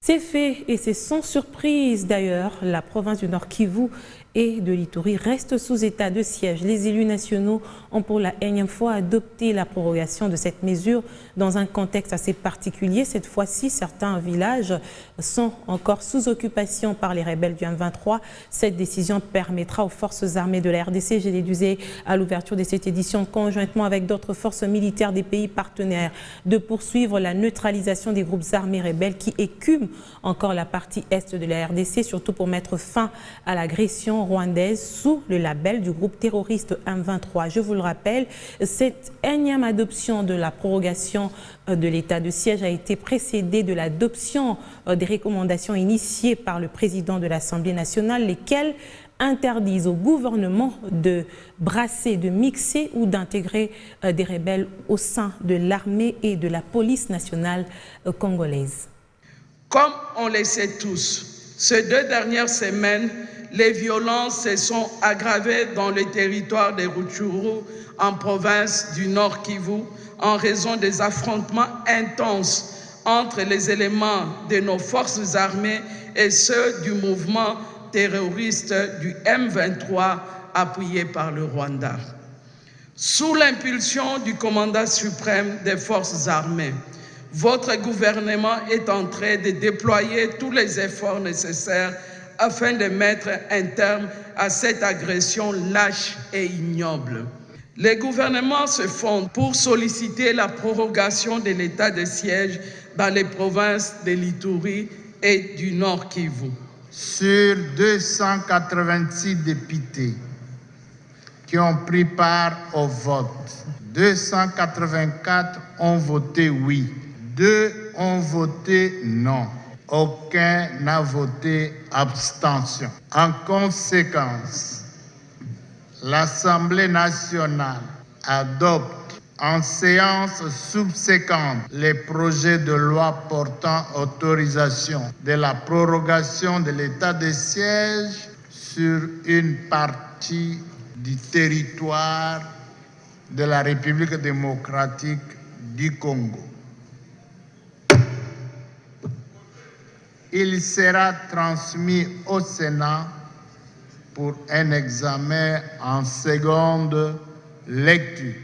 C'est fait et c'est sans surprise d'ailleurs, la province du Nord Kivu et de l'Ituri reste sous état de siège. Les élus nationaux ont pour la énième fois adopté la prorogation de cette mesure dans un contexte assez particulier. Cette fois-ci, certains villages sont encore sous occupation par les rebelles du M23. Cette décision permettra aux forces armées de la RDC, je l'ai dit à l'ouverture de cette édition, conjointement avec d'autres forces militaires des pays partenaires, de poursuivre la neutralisation des groupes armés rebelles qui écument encore la partie est de la RDC, surtout pour mettre fin à l'agression rwandaise sous le label du groupe terroriste M23. Je vous le rappelle, cette énième adoption de la prorogation de l'état de siège a été précédée de l'adoption des recommandations initiées par le président de l'Assemblée nationale, lesquelles interdisent au gouvernement de brasser, de mixer ou d'intégrer des rebelles au sein de l'armée et de la police nationale congolaise. Comme on le sait tous, ces 2 dernières semaines, les violences se sont aggravées dans le territoire de Rutshuru, en province du Nord Kivu, en raison des affrontements intenses entre les éléments de nos forces armées et ceux du mouvement terroriste du M23 appuyé par le Rwanda. Sous l'impulsion du commandant suprême des forces armées, votre gouvernement est en train de déployer tous les efforts nécessaires afin de mettre un terme à cette agression lâche et ignoble. Les gouvernements se fondent pour solliciter la prorogation de l'état de siège dans les provinces de l'Ituri et du Nord Kivu. Sur 286 députés qui ont pris part au vote, 284 ont voté oui, 2 ont voté non. Aucun n'a voté abstention. En conséquence, l'Assemblée nationale adopte en séance subséquente les projets de loi portant autorisation de la prorogation de l'état de siège sur une partie du territoire de la République démocratique du Congo. Il sera transmis au Sénat pour un examen en seconde lecture.